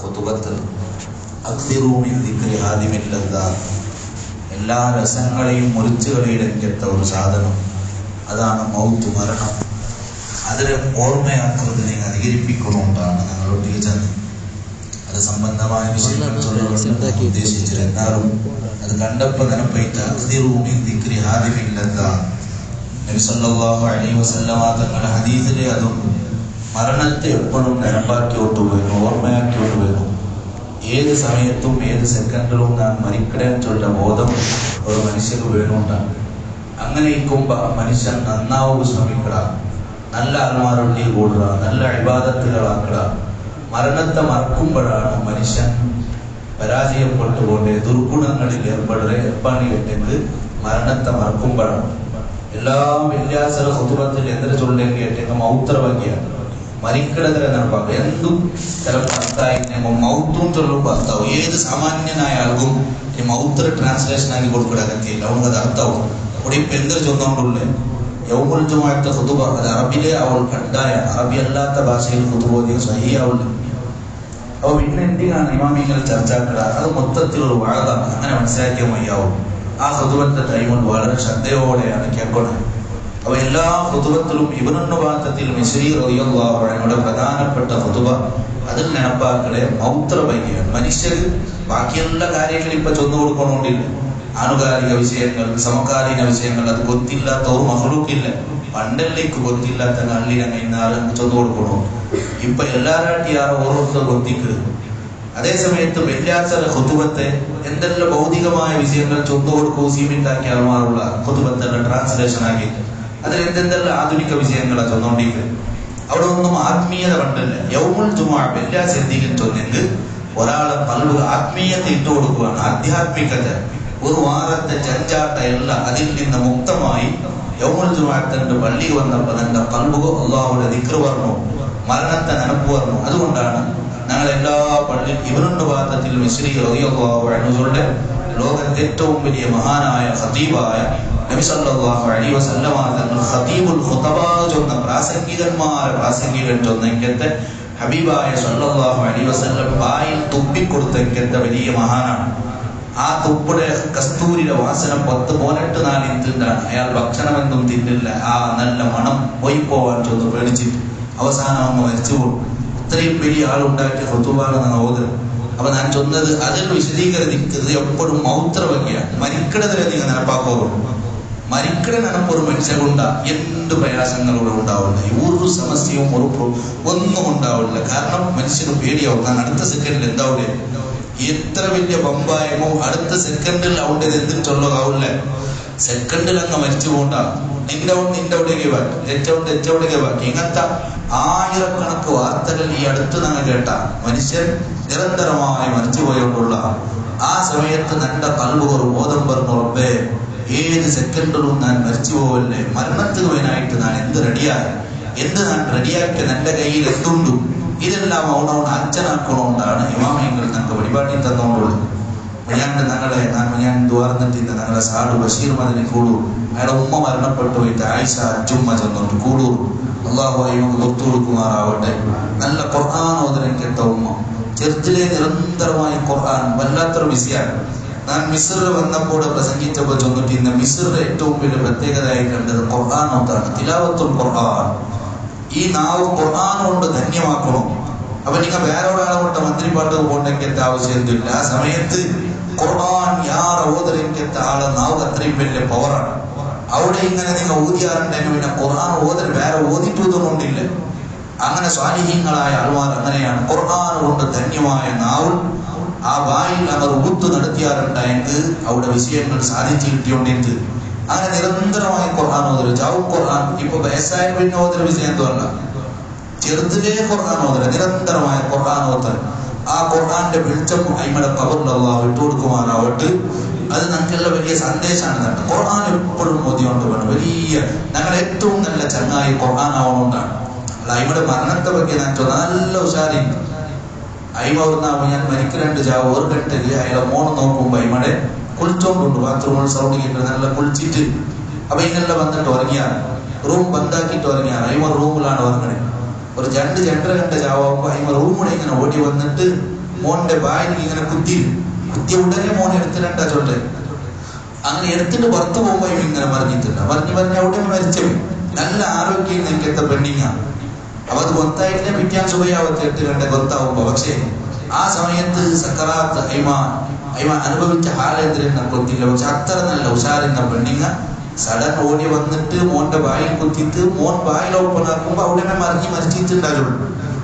ഖുതുബത്ത് അക്സിറൂ മിൻ ദിക്രി ഹാദിമിൽ ലദ്ദാത്ത്, എല്ലാ രസങ്ങളെയും മുറിച്ചു കളയിലെത്ത ഒരു സാധനം, അതാണ് മൗത്ത്, മരണം. അതിനെ ഓർമ്മയാക്കുന്നത് നിങ്ങൾ അധികരിപ്പിക്കണമെന്നാണ് ഞങ്ങൾ ഒട്ടിച്ചത്. അത് സംബന്ധമായ വിഷയങ്ങൾ ഉദ്ദേശിച്ചത്. എന്നാലും അത് കണ്ടപ്പോൾ നിനപ്പയിട്ട് അക്സിറൂ മിൻ ദിക്രി ഹാദിമിൽ ലദ്ദാത്ത്, നബി സല്ലല്ലാഹു അലൈഹി വസല്ലമ തങ്ങളുടെ ഹദീസിലെ അതുണ്ട്. മരണത്തെ എപ്പോഴും നിരമ്പാക്കിയോട്ട് വരും, ഓർമ്മയാക്കിയോട്ട് വരും. ഏത് സമയത്തും ഏത് സെക്കൻഡിലും ഞാൻ മരിക്കണമെന്നുള്ള ബോധം ഒരു മനുഷ്യർക്ക് വേണമുണ്ടാണ്. അങ്ങനെ ഇരിക്കുമ്പോൾ മനുഷ്യൻ നന്നാവുക ശ്രമിക്കുക, നല്ല ആത്മാരുള്ളിൽ കൂടുക, നല്ല ഇബാദത്തുകളാക്കുക. മരണത്തെ മറക്കുമ്പോഴാണ് മനുഷ്യൻ പരാജയപ്പെട്ടുകൊണ്ട് ദുർഗുണങ്ങളിൽ ഏർപ്പാടിയിട്ടെങ്കിൽ മരണത്തെ മറക്കുമ്പോഴാണ്. എല്ലാ വെള്ളിയാഴ്ച ഖുതുബത്തിൽ എന്തൊരു ചൊല്ലേണ്ടി കേട്ടെങ്കിൽ മൗത്രഭംഗിയാണ്, മരിക്കടതരെ നടപ്പാക്കുക. എന്തും ചിലപ്പോൾ അർത്ഥായി മൗത്തും ചൊല്ലുമ്പോൾ അർത്ഥാവും. ഏത് സാമാന്യനായ ആൾക്കും ഈ മൗത്ര ട്രാൻസ്ലേഷൻ ആക്കി കൊടുക്കില്ല, അവർക്ക് അത് അർത്ഥാവും. അവിടെ ഇപ്പം എന്തൊരു ചൊന്നുകൊണ്ടുള്ളേ യൗമുൽ ജുമുഅത്തെ ഖുതുബ അത് അറബിലെ അവൾ കണ്ടായ, അറബി അല്ലാത്ത ഭാഷയിൽ ഖുതുബോധികം സഹിയാവില്ല. അപ്പോൾ പിന്നെ എന്തിനാണ് ഇമാമിങ്ങൾ ചർച്ചാക്കുക? അത് മൊത്തത്തിലൊരു വാഴതാണ്, അങ്ങനെ മനസ്സിലാക്കിയ മയ്യാവും. ആ ഖുതുബത്തെ ടൈമിൽ വളരെ ശ്രദ്ധയോടെയാണ് കേൾക്കുന്നത്. അപ്പോൾ എല്ലാ ഖുതുബത്തിലും ഇബ്നുൽ നുബാത്തത്തിൽ മിസ്രി റളിയല്ലാഹു അൻഹുയുടെ പ്രധാനപ്പെട്ട ഖുതുബ അതിൽ നടപ്പാക്കലെ മൗത്രഭംഗിയാണ്. മനുഷ്യർ ബാക്കിയുള്ള കാര്യങ്ങൾ ഇപ്പൊ ചൊന്നു കൊടുക്കണോണ്ടില്ല. ആനുകാലിക വിഷയങ്ങൾ, സമകാലീന വിഷയങ്ങൾ അത് ಗೊತ್ತಿല്ലാത്ത ഒരു മഖ്ലൂക്കില്ല. പണ്ടല്ലേക്ക് ಗೊತ್ತಿല്ലാത്ത കള്ളിനെ ഇന്നാലും ചൊന്നു കൊടുക്കണോ. ഇപ്പൊ എല്ലാരാട്ടിയാറോ ഓരോരുത്തർ ಗೊತ್ತಿക്കുന്നത്. അതേ സമയത്ത് വെള്ളിയാഴ്ച ഖുതുബത്തെ എന്തെല്ലാം ഭൗതികമായ വിഷയങ്ങൾ ചൊന്നു കൊടുക്കൂ സീമിറ്റാക്കി ആൾമാറുള്ള ഖുതുബത്തിന്റെ ട്രാൻസ്ലേഷൻ ആക്കി അതിൽ എന്തെല്ലാം ആധുനിക വിഷയങ്ങളാണ് ചൊന്നുകൊണ്ടിരിക്കുന്നത്. അവിടെ ഒന്നും ആത്മീയത പണ്ടല്ല. യൗമുൽ ജുമുഅ വെള്ളിയാഴ്ച എന്തെങ്കിലും ചൊന്നെങ്കിൽ ഒരാളെ പലവ് ആത്മീയത ഇട്ടു കൊടുക്കുകയാണ്. ആധ്യാത്മികത ഒരു വാരത്തെ ചഞ്ചാട്ട എല്ലാം അതിൽ നിന്ന് മുക്തമായി യൗമുൽ ജുമുഅത്തിന്റെ പള്ളി വന്നപ്പോൾ തന്റെ കൽബുകോ അല്ലാഹുവിന്റെ ദിക്ർ പറഞ്ഞു, മരണത്തെ നനപ്പ് പറഞ്ഞു. അതുകൊണ്ടാണ് ഞങ്ങൾ എല്ലാ പള്ളിയും ഇബ്നുൽ നുബാത്തത്തിൽ മിസ്രി റളിയല്ലാഹു അൻഹുയുടെ ലോകത്തെ ഏറ്റവും വലിയ മഹാനായ ഖതീബായ നബി സല്ലല്ലാഹു അലൈഹി വസല്ലമ തങ്ങൾ ഖതീബുൽ ഖുതബ ചൊന്ന പ്രാസംഗികൻ ചൊന്നെങ്കത്തെ ഹബീബായ സല്ലല്ലാഹു അലൈഹി വസല്ലം വായിൽ തുപ്പിക്കൊടുത്തെങ്കത്തെ വലിയ മഹാനാണ്. ആ തുപ്പുടെ കസ്തൂരിയുടെ വാസന 10-18 നാളിൽ തിന്നാണ്. അയാൾ ഭക്ഷണമെന്തും തിന്നില്ല. ആ നല്ല മണം പോയിപ്പോവാൻ ചൊന്ന് പേടിച്ചിട്ട് അവസാനം അങ്ങ് മരിച്ചുപോകും. ഇത്രയും വലിയ ആളുണ്ടാക്കിയ ഖുതുബാണ് നാം ഓതുന്നത്. അപ്പൊ ഞാൻ ചൊന്നത് അതിൽ വിശദീകരിക്കുന്നത് എപ്പോഴും മൗത്രഭംഗിയാണ്. മരിക്കടതിനെ നിങ്ങൾ നടപ്പാക്കുള്ളൂ. മരിക്കട നടപ്പൊരു മനുഷ്യരുണ്ട എന്ത് പ്രയാസങ്ങളും ഉണ്ടാവില്ല, ഒരു സമസ്യയും ഒന്നും ഉണ്ടാവില്ല. കാരണം മനുഷ്യന് പേടിയാവും. ഞാൻ അടുത്ത സെക്കൻഡിൽ എന്താവില്ലേ, എത്ര വലിയ ബമ്പായമോ അടുത്ത സെക്കൻഡിൽ അവിടെ എന്തും ചൊല്ലാവില്ല. സെക്കൻഡിൽ അങ്ങ് മരിച്ചു പോകണ്ട. നിന്റെ അവിടേക്ക് ബാക്കി, എച്ചവിടേക്ക് ബാക്കി. ഇങ്ങനത്തെ ആയിരക്കണക്ക് വാർത്തകൾ ഈ അടുത്ത് ഞങ്ങൾ കേട്ട മനുഷ്യൻ നിരന്തരമായി മരിച്ചു പോയോണ്ടുള്ള ആ സമയത്ത് നിന്റെ കൽബ് ഒരു ബോധം പറഞ്ഞു, റബ്ബേ ഏത് സെക്കൻഡിലും ഞാൻ മരിച്ചു പോവല്ലേ, മരണത്തിന് വേനായിട്ട് ഞാൻ എന്ത് റെഡിയാക്കിയ എൻ്റെ കയ്യിൽ എന്തുണ്ടു, ഇതെല്ലാം അവനവൻ അച്ഛനാക്കണോണ്ടാണ് ഇമാമിയങ്ങൾ ഞങ്ങൾക്ക് വഴിപാട്ടി തന്നോണ്ടുള്ളത്. ഞാൻ ദ്വാർന്നിട്ടില്ല ഞങ്ങളെ സാധു ബഷീർ മദനി കൂടൂർ, അയാളുടെ ഉമ്മ മരണപ്പെട്ടു പോയിട്ട് ആയിഷ അജുമ്മ ചെന്നോട്ട് കൂടൂർ. അള്ളാഹു നമുക്ക് ഒത്തു കൊടുക്കുമാറാവട്ടെ. നല്ല ഖുർആൻ ഓതനം കേട്ട ഉമ്മ, ചെറുതിലെ നിരന്തരമായി ഖുർആൻ വല്ലാത്തൊരു വിഷയമാണ്. ഞാൻ മിസ്റിൽ വന്നപ്പോൾ പ്രസംഗിച്ചപ്പോൾ ചൊന്നിട്ട് ഇന്ന് മിസ്റിന്റെ ഏറ്റവും വലിയ പ്രത്യേകതയായി കണ്ടത് ഖുർആൻ ഓത്താണ്, തിലാവത്തുൽ ഖുർആൻ. ഈ നാവ് ഖുർആൻ കൊണ്ട് ധന്യമാക്കണം. അപ്പൊ നിങ്ങൾ വേറെ ഒരാളെ കൊണ്ട് മന്ത്രിപ്പാട്ട് പോകേണ്ട ആവശ്യമൊന്നുമില്ല. ആ സമയത്ത് ഖുർആൻ യാർ ഓതരക്കത്തെ ആളെ നാവ് അത്രയും വലിയ പവറാണ്. അവിടെ ഇങ്ങനെ നിങ്ങൾ ഊതിയാറുണ്ടെങ്കിൽ പിന്നെ ഖുർആൻ ഓതൽ വേറെ ഓതിട്ടൊന്നുമില്ല. അങ്ങനെ സ്വാലിഹീങ്ങളായ ആൾമാർ അങ്ങനെയാണ്. ഖുർആൻ കൊണ്ട് ധന്യമായ നാവ് ആ വായിൽ അവർ ഊത്ത് നടത്തിയാറുണ്ടായെങ്കിൽ അവിടെ വിഷയങ്ങൾ സാധിച്ചു കിട്ടിയോണ്ടിട്ട് അങ്ങനെ നിരന്തരമായി ഖുർആൻ ഓതൽ. ജാവും ഖുർആൻ ഇപ്പൊ വയസ്സായ പിന്നെ ഓതൽ വിഷയം എന്തല്ല, ചെറുതിലേ ഖുർആൻ ഓതൽ, നിരന്തരമായ ഖുർആൻ ഓതൽ. ആ ഖുർആന്റെ വെളിച്ചം അയിമയുടെ കബറിൽ അല്ലാഹു ഇട്ടു കൊടുക്കുമാറാവട്ടെ. അത് ഞങ്ങൾക്കുള്ള വലിയ സന്ദേശമാണ് തന്നെ. ഖുർആൻ എപ്പോഴും ഓതിയോണ്ട് വേണം. വലിയ ഞങ്ങളുടെ ഏറ്റവും നല്ല ചങ്ങായി ഖുർആൻ ആവണോണ്ടാണ്. അല്ല അയിമയുടെ മരണത്തെ പറ്റി ഞാൻ നല്ല ഉഷാറിണ്ട്. അയിമ ഞാൻ മരിക്കലുണ്ട് ജാവ് ഒരു കെട്ടില് അയാളെ മോണ് നോക്കുമ്പോ അയിമടെ കുളിച്ചോണ്ടുണ്ട്. ബാത്റൂമിൽ സൗണ്ട് കേട്ട് നല്ല കുളിച്ചിട്ട് അപ്പൊ ഇന്നെല്ലാം വന്നിട്ട് ഉറങ്ങിയാണ്. റൂം ബന്ധാക്കിയിട്ട് ഉറങ്ങിയാണ്. അയിമ റൂമിലാണ് ഉറങ്ങണേ. ഒരു 2-2:30 ജാവുമ്പോ അയിമ റൂമിടെ ഇങ്ങനെ ഓടി വന്നിട്ട് മോന്റെ വായിൽ ഇങ്ങനെ കുത്തിയ ഉടനെ മോൻ എടുത്തിട്ടുണ്ടാ ചൊല്ലേ. അങ്ങനെ എടുത്തിട്ട് പുറത്തു പോകുമ്പോ ഇങ്ങനെ പറഞ്ഞിട്ടില്ല, പറഞ്ഞ് അവിടെ മരിച്ചു. നല്ല ആരോഗ്യം നിൽക്കത്തെ പെണ്ണിങ്ങാണ്. അപ്പൊ അത് ಗೊತ್ತಾയിട്ടില്ല, പിറ്റാൻ സുഖയാവത്തെ 8 ಗಂಟೆ ಗೊತ್ತಾവുമ്പോ. പക്ഷേ ആ സമയത്ത് സക്കറാത്ത് അയ്മ അനുഭവിച്ച ഹാലെന്തിനും നമുക്കൊത്തില്ല. പക്ഷെ അത്ര നല്ല ഉഷാറിന്ന പെണ്ണിങ്ങ സഡൻ ഓടി വന്നിട്ട് മോന്റെ വായിൽ കുത്തിയിട്ട് മോൻ വായിൽ ഓപ്പണാക്കുമ്പോ അവിടെ മരിച്ചിട്ടുണ്ടാകുള്ളൂ.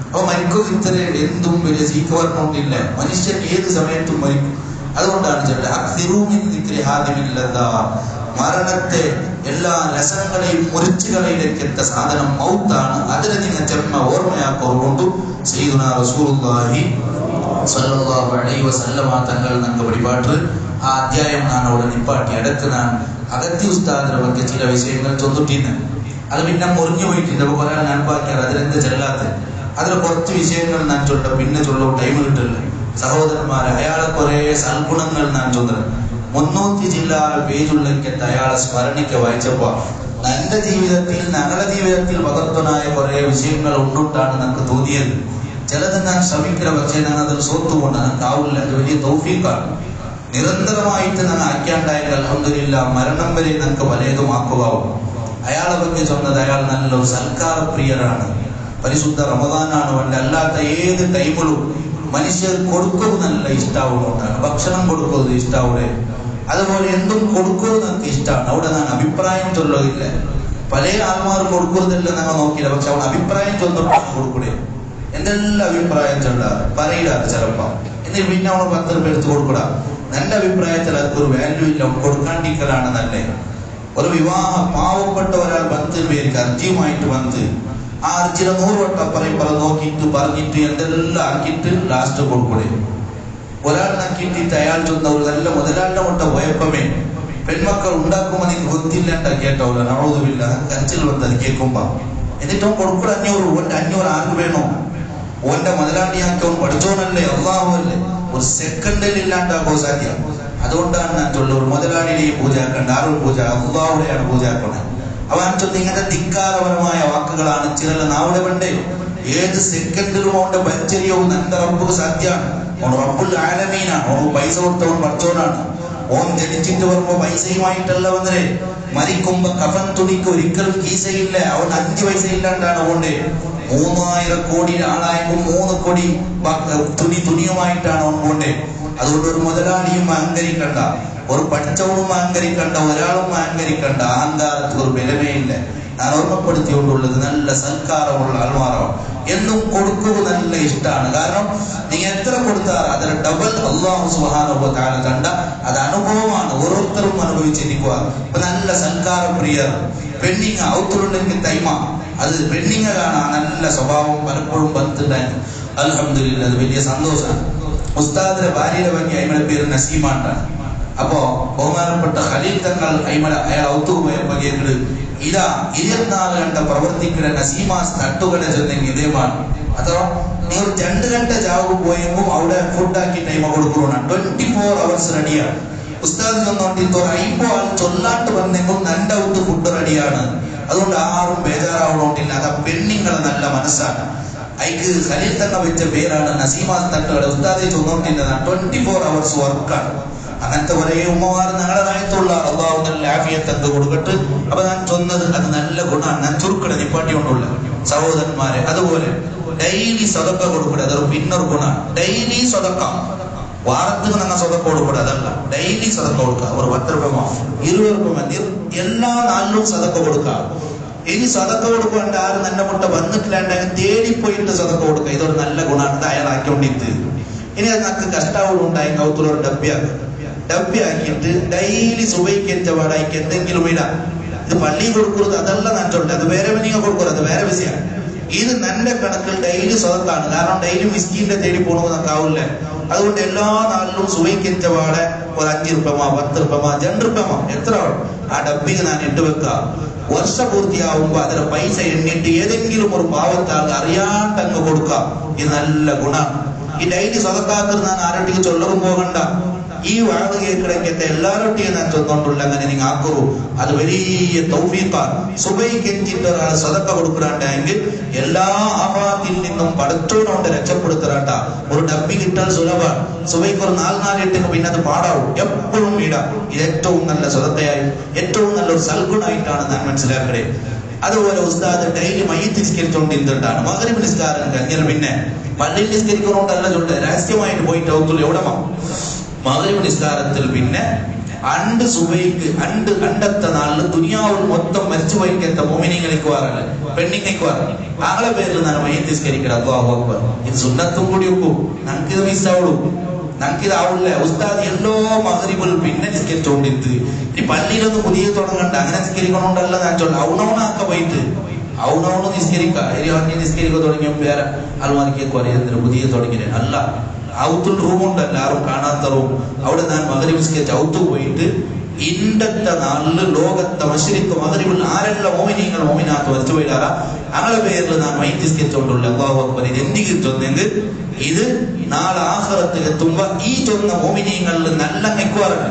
അപ്പൊ മരിക്കും ഇത്ര എന്തും വലിയ സീക്കവർണ്ണൊന്നില്ല. മനുഷ്യൻ ഏത് സമയത്തും മരിക്കും. അതുകൊണ്ടാണ് മരണത്തെ എല്ലാ രസങ്ങളെയും മുറിച്ചുകളിലേക്കെത്ത സാധനം മൗത്താണ്. അതിനെ നിങ്ങൾ ചെമ്മ ഓർമ്മയാക്കുകൊണ്ടു സയ്യിദുനാ റസൂലുള്ളാഹി സ്വല്ലല്ലാഹു അലൈഹി വസല്ലമ തങ്ങൾ നമുക്ക് വഴിപാട്ട് ആ അധ്യായം ഞാൻ അവിടെ നിപ്പാട്ടി അടുത്ത് ഞാൻ അഗത്തി ഉസ്താദിനെ ಬಗ್ಗೆ ചില വിഷയങ്ങൾ ചൊന്നിട്ടിരുന്നു. അത് പിന്നെ മുറിഞ്ഞു പോയിട്ടുണ്ട്. അപ്പൊ കുറെ ഞാൻ ബാക്കിയാണ് അതിലെന്ത് ചെല്ലാത്ത അതിൽ കുറച്ച് വിഷയങ്ങൾ ഞാൻ ചൊല്ല പിന്നെ ചൊല്ലോ ടൈം കിട്ടില്ല. സഹോദരന്മാരെ, അയാളെ കുറെ സൽഗുണങ്ങൾ ഞാൻ ചൊന്നത് 300 ജില്ലാ പേജുള്ളെങ്കിൽ അയാളെ സ്മരണിക്ക് വായിച്ചപ്പോ ഞങ്ങളുടെ ജീവിതത്തിൽ പകർത്തനായ കുറെ വിഷയങ്ങൾ ഉണ്ടിട്ടാണ് നമുക്ക് തോന്നിയത്. ചിലത് ഞാൻ ശ്രമിക്കില്ല, പക്ഷേ ഞാൻ അതിൽ സ്വത്തുകൊണ്ട് എനിക്ക് ആവില്ല. അത് വലിയ തൗഫീഖാണ്. നിരന്തരമായിട്ട് ഞാൻ ആക്കിയാണ്ടായാൽ അൽഹംദുലില്ലാ മരണം വരെ നമുക്ക് പലതുമാക്കുവാവും. അയാളെ ಬಗ್ಗೆ ചൊന്നത് അയാൾ നല്ലൊരു സൽക്കാരപ്രിയരാണ്. പരിശുദ്ധ റമദാനാണ് വേണ്ട, അല്ലാത്ത ഏത് ടൈമിലും മനുഷ്യർ കൊടുക്കുന്നത് നല്ല ഇഷ്ടാവുന്നതാണ്. ഭക്ഷണം കൊടുക്കുന്നത് ഇഷ്ടാവിടെ, അതുപോലെ എന്തും കൊടുക്കുന്നത് നമുക്ക് ഇഷ്ടമാണ്. അവിടെ ഞാൻ അഭിപ്രായം ചൊല്ലുകയില്ല. പല ആൾമാർ കൊടുക്കുന്നതല്ല ഞങ്ങൾ നോക്കിയില്ല, പക്ഷെ അവൻ അഭിപ്രായം ചൊന്നിട്ട് കൊടുക്കൂടെ. എന്തെല്ലാം അഭിപ്രായം ചൊല്ലാറ് പറയില്ലാറ് ചിലപ്പോ. എന്നിട്ട് പിന്നെ അവന് 10 രൂപ എടുത്ത് കൊടുക്കൂടാ. നല്ല അഭിപ്രായത്തിൽ അതൊരു വാല്യൂ ഇല്ല, കൊടുക്കാണ്ടിരിക്കലാണ് നല്ലേ. ഒരു വിവാഹം പാവപ്പെട്ട ഒരാൾ 10 പേർക്ക് അർജിയുമായിട്ട് വന്ന് ആ അർജിയുടെ 100 വട്ടം പറയും നോക്കിയിട്ട് പറഞ്ഞിട്ട് എന്തെല്ലാം ആക്കിയിട്ട് ലാസ്റ്റ് കൊടുക്കൂടെ. ഒരാൾ നക്കിയിട്ട് അയാൾ ചൊന്ന ഒരു നല്ല മുതലാളിയുടെ മുട്ട പോയപ്പമേ പെൺമക്കൾ ഉണ്ടാക്കുമ്പോ എനിക്ക് ಗೊತ್ತಿല്ല കേട്ടോ നവതുമില്ല കരച്ചിൽ വന്നത് കേൾക്കുമ്പോ. എന്നിട്ടും കൊടുക്കൂടെ 500. 500 ആർക്ക് വേണോ? ഓന്റെ മുതലാളിയാക്കി അവൻ പഠിച്ചോനല്ലേ, അള്ളാഹുവല്ലേ. ഒരു സെക്കൻഡിൽ ഇല്ലാണ്ടാക്കോ സാധ്യം. അതുകൊണ്ടാണ് ഞാൻ ചൊല്ലുന്നത്, ഒരു മുതലാളിയുടെയും പൂജാക്കണ്ട, ആരും പൂജ അള്ളാഹുടെയാണ് പൂജാക്കണേ. അവൻ ചൊല്ലി ഇങ്ങനത്തെ ധിക്കാരപരമായ വാക്കുകളാണ് ചില നാവിടെ വേണ്ടേ. ഏത് സെക്കൻഡിലും അവന്റെ പരിചര്യവും എന്റെ റബ്ബുക്ക് സാധ്യമാണ്. ഓൻ റബ്ബുൽ ആലമീനാണ്. ഓൻ പൈസ കൊടുത്തവൻ പഠിച്ചോനാണ്. ഓൻ ജനിച്ചിട്ട് വരുമ്പോ പൈസയുമായിട്ടല്ല വന്നേ. മരിക്കുമ്പോ കഫൻ തുണിക്ക് ഒരിക്കലും കീസയില്ല. അവൻ 5 പൈസ ഇല്ലാണ്ടാണ് പോണ്ടേ. 3000 കോടി ആളായപ്പോ 3 കോടി തുണിയുമായിട്ടാണ് അവൻ പോണ്ടേ. അതുകൊണ്ട് ഒരു മുതലാളിയും അഹങ്കരിക്കണ്ട, ഒരു പഠിച്ചവനും അഹങ്കരിക്കണ്ട, ഒരാളും അഹങ്കരിക്കണ്ട. അഹങ്കാരത്തിൽ ഒരു ബലമേയില്ല. ഞാൻ ഓർമ്മപ്പെടുത്തിക്കൊണ്ടുള്ളത് നല്ല സൽക്കാരമുള്ള ആൾമാരാണ്. എന്നും കൊടുക്കുക നല്ല ഇഷ്ടമാണ്. കാരണം നിങ്ങൾ എത്ര കൊടുത്താൽ അതിന് ഡബിൾ അല്ലാഹു സുബ്ഹാനഹു വ തആല കണ്ട അത് അനുഭവമാണ്. ഓരോരുത്തരും അനുഭവിച്ചിരിക്കുക. ഇപ്പൊ നല്ല സൽക്കാരപ്രിയർ പെണ്ണിങ്ങ ഔത്തുണ്ടെങ്കിൽ തൈമ അത് പെണ്ണിങ്ങ കാണാൻ നല്ല സ്വഭാവം പലപ്പോഴും ബന്ധുണ്ടായി. അൽഹംദുലില്ലാ, അത് വലിയ സന്തോഷമാണ്. ഉസ്താദിന്റെ ഭാര്യയുടെ ಬಗ್ಗೆ അയ്മയുടെ പേര് നസീമാണ്. അപ്പോ ബഹുമാനപ്പെട്ട ഖലീൽ തങ്ങൾ അയാൾ ഔത്തു പോയപ്പോ കേട്ടത് ഇതാ 24 ಗಂಟೆ പ്രവർത്തിക്കുന്ന നസീമാസ് തട്ടുകട ചെന്നെങ്കിൽ ഇതേമാണ്. അഥവാ നിങ്ങൾ 2 ಗಂಟೆ ജാവ് പോയെങ്കിൽ അവിടെ ഫുഡ് ആക്കി ടൈം കൊടുക്കണം. 24 hours റെഡിയാണ്. ഉസ്താദ് ചെന്നോണ്ടിട്ട് ഒരു 50 ആൾ ചൊല്ലാട്ട് വന്നെങ്കിൽ നന്റെ ഔത്ത് ഫുഡ് റെഡിയാണ്. അതുകൊണ്ട് ആരും ബേജാറാവണോട്ടില്ല. അത് പെണ്ണിങ്ങളെ നല്ല മനസ്സാണ്. അയക്ക് ഖലീൽ തങ്ങൾ വെച്ച പേരാണ് നസീമാസ് തട്ടുകട. ഉസ്താദെ ചൊന്നോണ്ടില്ല 24 hours വർക്കാണ്. അങ്ങനത്തെ ഒരേ ഉമ്മമാർ ഞങ്ങളുടെ നായത്തുള്ള അള്ളാഹു നല്ല ആഫിയത്ത് കൊടുക്കട്ട്. അപ്പൊ ഞാൻ ചൊന്നത് അത് നല്ല ഗുണമാണ്. ഞാൻ ചുരുക്കട നിപ്പാട്ടി കൊണ്ടുള്ള സഹോദരന്മാരെ, അതുപോലെ ഡെയിലി സ്വതക്ക കൊടുക്കൂടെ, അതൊരു പിന്നൊരു ഗുണമാണ്. ഡെയിലി സ്വതക്ക, വാരത്തിന് ഞങ്ങൾ സ്വതക്ക കൊടുക്കൂടെ, അതല്ല ഡെയിലി സ്വതക്ക കൊടുക്കുക. ഒരു 10 രൂപ 20 രൂപ എല്ലാ നാളിലും സ്വതക്ക കൊടുക്കുക. ഇനി സ്വതക്ക കൊടുക്കേണ്ട ആരും നല്ല മുട്ട വന്നിട്ടില്ലാണ്ടെങ്കിൽ തേടിപ്പോയിട്ട് സ്വതക്ക കൊടുക്കുക. ഇതൊരു നല്ല ഗുണമാണ്. ഇത് അയാളാക്കിക്കൊണ്ടിട്ട് ഇനി അത് നമുക്ക് കഷ്ടാവുള്ള ഉണ്ടായി കൗത്തുള്ളൊരു ഡബ്ബിയാക്കിയിട്ട് ഡെയിലി സുബൈക്ക് വാടകയ്ക്ക് എന്തെങ്കിലും ഇടാം. ഇത് പള്ളി കൊടുക്കുന്നത് അതല്ല നഞ്ചുണ്ട്, അത് വേറെ നിങ്ങൾ കൊടുക്കുന്നത് അത് വേറെ വിഷയമാണ്. ഇത് നല്ല കണക്കിൽ ഡെയിലി സ്വതക്കാണ്. കാരണം ഡെയിലി മിസ്കീന്റെ തേടി പോകണമെന്ന് നമുക്ക് ആവില്ല. അതുകൊണ്ട് എല്ലാ നാളിലും സുബൈക്ക് വാടെ ഒരു 5 രൂപ 10 രൂപ 2 രൂപ എത്ര ആ ഡബ്ബിക്ക് ഞാൻ ഇട്ട് വെക്കുക. വർഷപൂർത്തിയാവുമ്പോ അതിന്റെ പൈസ എണ്ണിട്ട് ഏതെങ്കിലും ഒരു പാവത്താൾ അറിയാണ്ടങ്ങ് കൊടുക്കാം. ഇത് നല്ല ഗുണമാണ്. ഈ ഡെയിലി സ്വതക്കാക്കർ ഞാൻ ആരോട്ടിക്ക് ചൊല്ലവും പോകണ്ട. ഈ വാഴ കേൾക്കണക്കത്തെ എല്ലാവരുടെയും ഞാൻ ചൊന്നോണ്ടുള്ള അങ്ങനെ നിങ്ങൾ ആക്കുറു. അത് വലിയ തൗഫീഖാണ്. സുബൈക്ക് എത്തിയിട്ട് ഒരാൾ സദക്ക കൊടുക്കണമെങ്കിൽ എല്ലാ ആഫാത്തിൽ നിന്നും പടത്തോടുകൊണ്ട് രക്ഷപ്പെടുത്തറാട്ട. ഒരു ഡബ്ബി കിട്ടാൻ സുലഭമാണ്. സുബൈക്ക് ഒരു 4-8 പിന്നെ അത് പാടാവും. എപ്പോഴും ഇടാം. ഇത് ഏറ്റവും നല്ല സദക്കയായി ഏറ്റവും നല്ലൊരു സൽഗുണായിട്ടാണ് ഞാൻ മനസ്സിലാക്കണേ. അതുപോലെ ഉസ്താദ് ഡെയിലി മയ്യിത്ത് നിസ്കരിച്ചുകൊണ്ടിരുന്നിട്ടാണ് മഗ്രിബ് നിസ്കാരം കഴിഞ്ഞാൽ പിന്നെ പള്ളിയിൽ നിസ്കരിക്കുന്നതുകൊണ്ടല്ല ചൊല്ലുക, രഹസ്യമായിട്ട് പോയിട്ട് ഔത്തുൽ എവിടമാ മഗ്രിബ് നിസ്കാരത്തിൽ പിന്നെ അണ്ട് സുബൈക്ക് അണ്ടത്തെ നാളില് ദുനിയാവിൽ മൊത്തം മരിച്ചു പോയിക്കത്ത മോമിനിങ്ങൾക്ക് വാറല്ല പെണ്ണിങ്ങൾക്ക് വാറല്ല ആങ്ങളെ പേരിൽ ഞാൻ മയ്യിത്ത് നിസ്കരിക്കണം. അല്ലാഹു അക്ബർ. ഇത് സുന്നത്തും കൂടി വെക്കൂ. നമുക്കിത് മിസ്സാവുള്ളൂ, നമുക്കിതാവില്ല. ഉസ്താദ് എല്ലോ മഗ്രിബിൽ പിന്നെ നിസ്കരിച്ചുകൊണ്ടിരുന്നത്. ഈ പള്ളിയിലൊന്നും പുതിയ തുടങ്ങണ്ട, അങ്ങനെ നിസ്കരിക്കണോണ്ടല്ല ഞാൻ ചൊല്ല. ഔണൗണാക്ക പോയിട്ട് ഔണൗണ് നിസ്കരിക്കുക. നിസ്കരിക്കുക തുടങ്ങിയ വേറെ ആൾമാർക്ക് അറിയുന്നതിന് പുതിയ തുടങ്ങിയ അല്ല. ഔത്തുൽ റൂമുണ്ടല്ല, ആരും കാണാത്ത റൂം. അവിടെ ഞാൻ മഗ്രിബ് നിസ്കരിച്ച് ഔത്ത് പോയിട്ട് ഇന്നത്തെ നാളില് ലോകത്തെ മശ്രിഖ് മഗ്രിബിൽ ആരെല്ലാം മോമിനീങ്ങൾ മോമിനാത്ത് വരച്ചു പോയിട്ടാറാ അങ്ങനെ പേരിൽ ഞാൻ മയ്യിത്ത് നിസ്കരിച്ചുകൊണ്ടുള്ള അല്ലാഹു അക്ബർ. ഇത് എന്തെങ്കിലും ചൊന്നെങ്കിൽ ഇത് നാളെ ആഖിറത്തിൽ എത്തുമ്പോ ഈ ചൊന്ന മോമിനീങ്ങളിൽ നല്ല നിൽക്കുവാറുണ്ട്.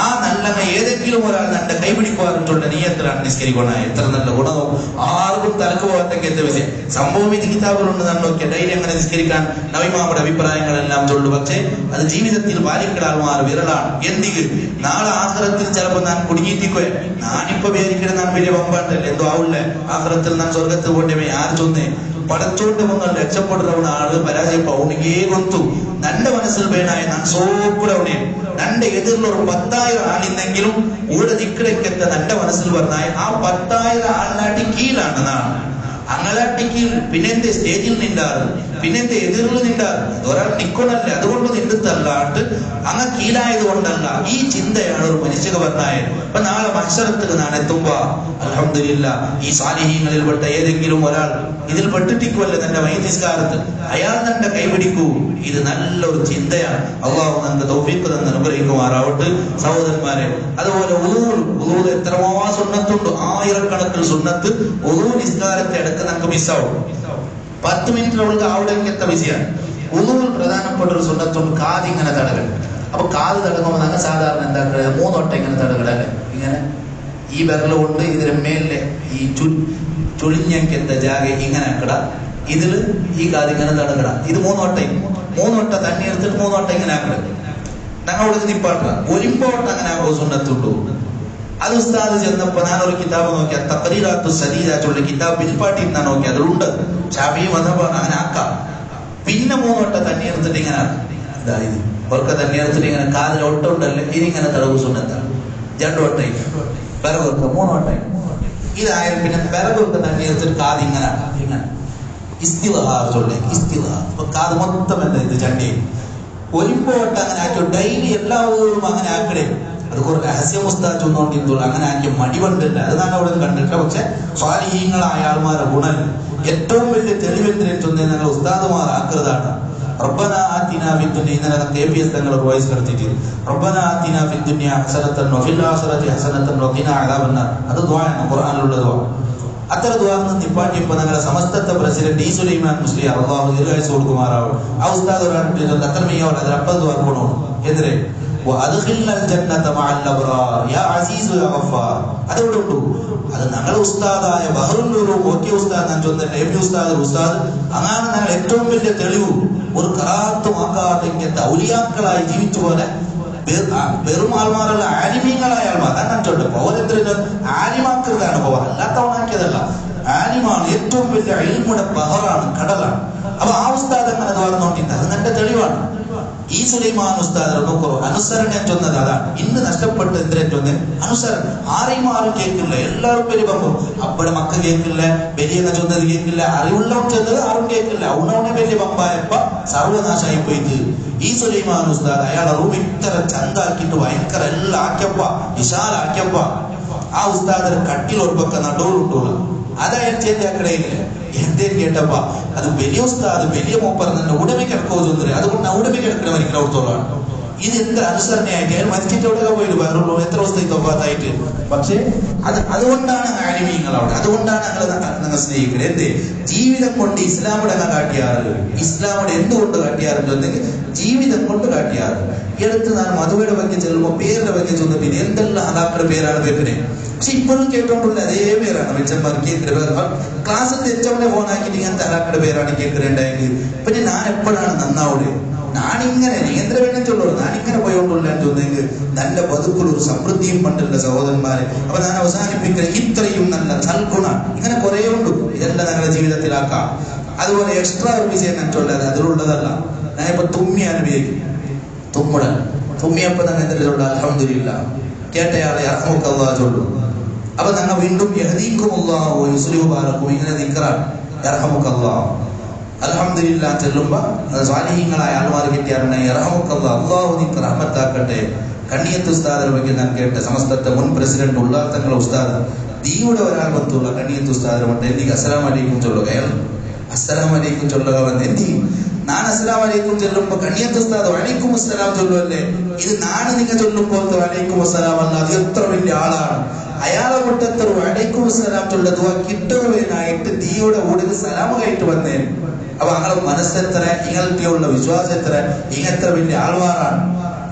ആ നല്ല ഏതെങ്കിലും ഒരാൾ നല്ല കൈപിടിക്കുവാറുള്ള നീയത്തിലാണ് നിസ്കരിക്കണ. എത്ര നല്ല ഗുണവും ആർക്കും തലക്ക് പോകാത്ത വിഷയം സംഭവം. ഇത് കിതാബുകളുണ്ട്. ഞാൻ നോക്കിയ ഡൈലി അങ്ങനെ നിസ്കരിക്കാൻ നബിമാരുടെ അഭിപ്രായങ്ങളെല്ലാം ചൊല്ലു. പക്ഷേ അത് ജീവിതത്തിൽ പാലിക്കലാൽമാർ വിരളാണ്. എന്തെങ്കിലും നാളെ ആഖിറത്തിൽ ചിലപ്പോ ഞാൻ കുടുങ്ങിയിട്ടിക്കോ. ഞാനിപ്പോ വിചാരിക്കണം ഞാൻ വലിയ പമ്പാണ്ടല്ലേ എന്തോ ആവില്ലേ ആഖിറത്തിൽ ഞാൻ സ്വർഗത്ത് പോണ്ടേ ആര് ചൊന്നേ പടച്ചോണ്ട് വന്ന് രക്ഷപ്പെടുന്ന ആള് പരാജയപ്പേ ഗൊന്തു നന്റെ മനസ്സിൽ വേണായ ഞാൻ സോപ്പുടവണേ നന്റെ എതിരിലൊരു 10,000 ആളിന്നെങ്കിലും ഊടെ ദിക്കടയ്ക്കെത്ത നന്റെ മനസ്സിൽ പറഞ്ഞായ ആ 10,000 ആളിനാട്ടി കീഴാണ് നാണ് അങ്ങലാട്ടി കീഴ്. പിന്നെന്തെ സ്റ്റേജിൽ നിണ്ടാറ്, പിന്നെന്തെ എതിരിൽ നിണ്ടാറ്. ഒരാൾ നിക്കണല്ല, അതുകൊണ്ട് നിന്നിട്ടല്ലാണ്ട് അങ്ങ് കീഴായത് കൊണ്ടല്ല. ഈ ചിന്തയാണ് ഒരു മനുഷ്യക്ക് പറഞ്ഞായത്. അപ്പൊ നാളെ മത്സരത്തിൽ ഞാൻ എത്തുമ്പോ അൽഹംദുലില്ലാഹ് ഈ സാലിഹീങ്ങളിൽ പെട്ട ഏതെങ്കിലും ഒരാൾ ഇതിൽ പെട്ടിട്ടിക്കുമല്ലേ തന്റെ മയ്യിത്ത് അയാൾ തന്റെ കൈപിടിക്കൂ. ഇത് നല്ലൊരു ചിന്തയാണ്. അള്ളാഹു നമുക്ക് തൗഫീഖ് തന്ന് അനുഗ്രഹിക്കുമാറാവട്ടെ. സഹോദരന്മാരെ, അതുപോലെ ഉളൂ എത്രമാ സുന്നത്തുണ്ട്, ആയിരക്കണക്കിന് സുന്നത്ത് ഉളൂ നിസ്കാരത്തെ അടുത്ത് നമുക്ക് മിസ്സാവും. 10 മിനിറ്റ് അവൾക്ക് അവിടെ എത്ത വിഷയമാണ്. ഉളൂവിൽ പ്രധാനപ്പെട്ട ഒരു സുന്നത്തുണ്ട്, കാത് ഇങ്ങനെ തടകൽ. അപ്പൊ കാത് തടങ്ങുമ്പോൾ ഞങ്ങൾ സാധാരണ എന്താ 3 വട്ടം ഇങ്ങനെ തടകടല്ലേ. ഇങ്ങനെ ഈ വിരൽ കൊണ്ട് ഇതിന് മേലെ ഈ ചുളിഞ്ഞെത്ത ജാഗ ഇങ്ങനെ ആക്കട, ഇതില് ഈ കാത് ഇങ്ങനെ തടകട. ഇത് 3 വട്ടം തണ്ണി എടുത്തിട്ട് 3 വട്ടം ഇങ്ങനെ ആക്കട. ഞങ്ങൾ അവിടെ നിപ്പാട്ട ഒലിമ്പോട്ട് അങ്ങനെ ആകുമ്പോൾ സുന്നത്തുണ്ടു. അത് ഉസ്താദ് ചെന്നപ്പോ ഞാനൊരു കിതാബ് നോക്കിയ തഖരീറാത്തു സദീദ ചൊല്ലി കിതാബ് പിൽപ്പാട്ടി ഞാൻ നോക്കി അതിലുണ്ട്. ഷാഫി മദ്ഹബാണ് അങ്ങനെ ആക്കാം. പിന്നെ 3 വട്ടം തണ്ണി എടുത്തിട്ട് ഇങ്ങനെ ഇതായത് ഒരൊക്കെ തണ്ണി എടുത്തിട്ട് ഇങ്ങനെ കാതിൽ ഒട്ട ഉണ്ടല്ലേ ഇതിങ്ങനെ തടവ് സുന്നത്താണ്. 2 വട്ടം പിറകൊക്കെ 3 വട്ടം ഇതായാലും പിന്നെ പിറകൊക്കെ തണ്ണി എടുത്തിട്ട് കാത് ഇങ്ങനെ ഇസ്തിഗ്ഹാർ ചൊല്ലി ഇസ്തിഗ്ഹാർ. അപ്പൊ കാത് മൊത്തം എന്താ ഇത് ചണ്ടി ഒലിമ്പോട്ട് അങ്ങനെ ആക്കി ഡെയിലി എല്ലാവരും അങ്ങനെ ആക്കടേ. അത് കുറെ രഹസ്യം ഉസ്താദ് ചൊന്നുകൊണ്ടിരുന്നുള്ളൂ. അങ്ങനെ ആക്കിയ മടിവണ്ടില്ല, അത് ഞാൻ അവിടെ കണ്ടിട്ടില്ല. പക്ഷെ സ്വാലിഹീങ്ങളായ ആൾമാരെ ഗുണം ഏറ്റവും വലിയ തെളിവെന്തിനെ ചൊന്നേ ഞങ്ങൾ ഉസ്താദുമാർ ആക്കൃതാണ്. റബ്ബന ആതിനാ ഫിദ്ദുനിയ ഇന്നലെ KPS തങ്ങൾ വോയിസ് കടത്തിയിട്ട് റബ്ബന ആതിനാ ഫിദ്ദുനിയ ഹസനത്തൻ വഫിൽ ആഖിറതി ഹസനത്തൻ വഖിനാ അദാബന്നാർ. അത് ദുആയാണ്, ഖുർആനിലുള്ള ദുആ. അത്ര ദുആന്ന് നിപ്പാട്ടിയപ്പോൾ ഞങ്ങളുടെ സമസ്തത്തെ പ്രസിഡന്റ് ഈ സുലൈമാൻ മുസ്ലിയാർ അല്ലാഹു ദീർഘായുസ്സ് കൊടുക്കുമാറാവും. ആ ഉസ്താദ് ഒരാളുടെ അത്രമയ്യോട് അതിൽ 50 ദുആ കൊണ്ടു എതിരെ وأدخلنا الجنة مع الأبرار يا عزيز يا غفار. അതോടെ ഉള്ളൂ. അത് ഞങ്ങളുടെ ഉസ്താദായ ബഹറുല്ലൂരും ഓക്കെ ഉസ്താദ് ഞാൻ ചൊന്നല്ല എം ഉസ്താദ് അങ്ങനെ ഞങ്ങൾ ഏറ്റവും വലിയ തെളിവ് ഒരു കറാത്തുമാക്കാതെ ഇങ്ങനത്തെ ഔലിയാക്കളായി ജീവിച്ചു പോലെ വെറും ആൾമാരല്ല ആലിമീങ്ങളായ ആൾമാർ. ഞാൻ ചൊല്ലും പൗരത്തിന് ആലിമാക്കരുതാണ് പോവാൻ, അല്ലാത്തവണാക്കിയതല്ല. ആലിമാണ് ഏറ്റവും വലിയ ഇൽമുടെ ബഹറാണ്, കടലാണ്. അപ്പൊ ആ ഉസ്താദ് അങ്ങനെ തുറന്നോണ്ടില്ല, അത് നല്ല തെളിവാണ്. ഈ സുലൈമാൻ ഉസ്താദ് നോക്കറോ അനുസരണ ചൊന്നത് അതാണ്. ഇന്ന് നഷ്ടപ്പെട്ട് എന്തിനെ ചൊന്ന് അനുസരണ. ആരെയും ആരും കേൾക്കില്ല, എല്ലാവരും വലിയ പങ്കും. അപ്പടെ മക്ക കേൾക്കില്ല, വലിയ ചൊന്നത് കേൾക്കില്ല, അറിവുള്ളവൻ ചെന്നത് ആരും കേൾക്കില്ല. അവനവനെ വലിയ പമ്പായപ്പ സർവനാശമായി പോയിട്ട് ഈ സുലൈമാൻ ഉസ്താദ് അയാളെ റൂം ഇത്ര ചന്താക്കിയിട്ട് ഭയങ്കര എല്ലാം ആക്കിയപ്പ വിശാലാക്കിയപ്പ ആ ഉസ്താദിന് കട്ടിൽ ഒരു പക്ക നടുവിലുണ്ടുള്ളൂ. അതയാൾ ചെയ്ത കടയില്ല എന്തേലും കേട്ടപ്പ അത് വലിയ ഉസ്താദ് വലിയ മൂപ്പർ തന്നെ ഉടമയ്ക്ക് എടുക്കോ ചൊന്നില്ല. അതുകൊണ്ട് ഉടമയ്ക്ക് എടുക്കണ മരിക്കണ കൊടുത്തോളാണ്. ഇത് എത്ര അനുസരണയായിട്ട് അയാൾ മസ്ജിദോടൊക്കെ പോയിട്ട് വേറുള്ളൂ എത്ര ദിവസത്തേക്ക് തൊഫാത്തായിട്ട്. പക്ഷെ അതുകൊണ്ടാണ് ആലിമീങ്ങൾ അവിടെ, അതുകൊണ്ടാണ് ഞങ്ങൾ സ്നേഹിക്കുന്നത്. എന്ത് ജീവിതം കൊണ്ട് ഇസ്ലാമിടെ കാട്ടിയാറ്, ഇസ്ലാമിടെ എന്തുകൊണ്ട് കാട്ടിയാറുണ്ടെങ്കിൽ ജീവിതം കൊണ്ട് കാട്ടിയാറ്. ഈ അടുത്ത് ഞാൻ മധുവയുടെ ಬಗ್ಗೆ ചെല്ലുമ്പോൾ പേരുടെ ಬಗ್ಗೆ ചൊന്നിട്ട് എന്തെല്ലാം അതാക്കളുടെ പേരാണ് വെക്കുന്നത്. പക്ഷെ ഇപ്പോഴും കേട്ടോണ്ടുള്ള അതേ പേരാണ് വെച്ചന്മാർ കേൾക്കുന്നത്. ക്ലാസ്സിൽ തെച്ചവന്റെ ഫോൺ ആക്കിയിട്ട് ഇങ്ങനത്തെ അതാക്കളുടെ പേരാണ് കേൾക്കുന്നുണ്ടായെങ്കിൽ പിന്നെ ഞാൻ എപ്പോഴാണ് നന്നാവിടെ? ഞാനിങ്ങനെ നിയന്ത്രണം ചൊല്ലുള്ളൂ, ഞാനിങ്ങനെ പോയോണ്ടുള്ളാന്ന് തോന്നുന്നെങ്കിൽ നല്ല ബതുക്കളൊരു സമൃദ്ധിയും പണ്ടുള്ള സഹോദരന്മാരെ. അപ്പൊ ഞാൻ അവസാനിപ്പിക്കുന്ന ഇത്രയും നല്ല സൽഗുണ ഇങ്ങനെ കുറെ ഉണ്ട്. ഇതെല്ലാം ഞങ്ങളുടെ ജീവിതത്തിലാക്കാം. അതുപോലെ എക്സ്ട്രാ ഒരു വിഷയം ഞാൻ ചൊല്ലാതെ അതിലുള്ളതല്ല. ഞാനിപ്പോ തുമ്മി അനുഭവിക്കും. തുമ്മിയപ്പോ തന്നെ എന്തെങ്കിലും ചൊല്ലാം അൽഹംദുലില്ലാഹ്, കേട്ടയാളെ യർഹമുക്കല്ലാഹ് ചൊല്ലും. അപ്പൊ ഞങ്ങൾ വീണ്ടും യഹ്ദീകുമുല്ലാഹു വയുസ്ലിഹു ബാലക്കും ഇങ്ങനെ ദിക്റാണ് യർഹമുക്കല്ലാഹ് അൽഹംദുലില്ലാഹ് ചെല്ലുമ്പോ സ്വാലിഹീങ്ങളായ ആൾമാർ കിട്ടിയാറുണ്ട് യർഹമുക്കല്ലാഹ്, അല്ലാഹു നിനക്ക് റഹ്മത്താക്കട്ടെ. കണ്ണിയത്ത് ഉസ്താദിനെ ಬಗ್ಗೆ ഞാൻ കേട്ട സമസ്തത്തെ മുൻ പ്രസിഡന്റ് ഉള്ളാത്തങ്ങളെ ഉസ്താദ് ദീയുടെ ഒരാൾ വന്നുള്ള കണ്ണിയത്ത് ഉസ്താദിനെ കൊണ്ട് എനിക്ക് അസ്സലാമു അലൈക്കും ചൊല്ലുക. അയാൾ അസ്സലാമു അലൈക്കും ചൊല്ലുക വന്ന് എന്ത് ഞാൻ അസ്സലാമു അലൈക്കും ചൊല്ലുമ്പോ കണ്ണിയത്ത് ഉസ്താദ് വലൈക്കും അസ്സലാം ചൊല്ലുവല്ലേ? ഇത് നാണ് നിങ്ങൾ ചൊല്ലുമ്പോൾ വലൈക്കും അസ്സലാം അല്ല, അത് എത്ര വലിയ ആളാണ്. അയാളെ മുട്ടത്ര വലൈക്കും അസ്സലാം ചൊല്ലതുവ കിട്ടുവാനായിട്ട് ദീയുടെ കൂടുതൽ സലാമമായിട്ട് വന്നേ. അപ്പൊ ഞങ്ങളെ മനസ്സെത്ര, ഇങ്ങനത്തെയുള്ള വിശ്വാസം എത്ര, ഇങ്ങെത്ര വലിയ ആൾമാരാണ്.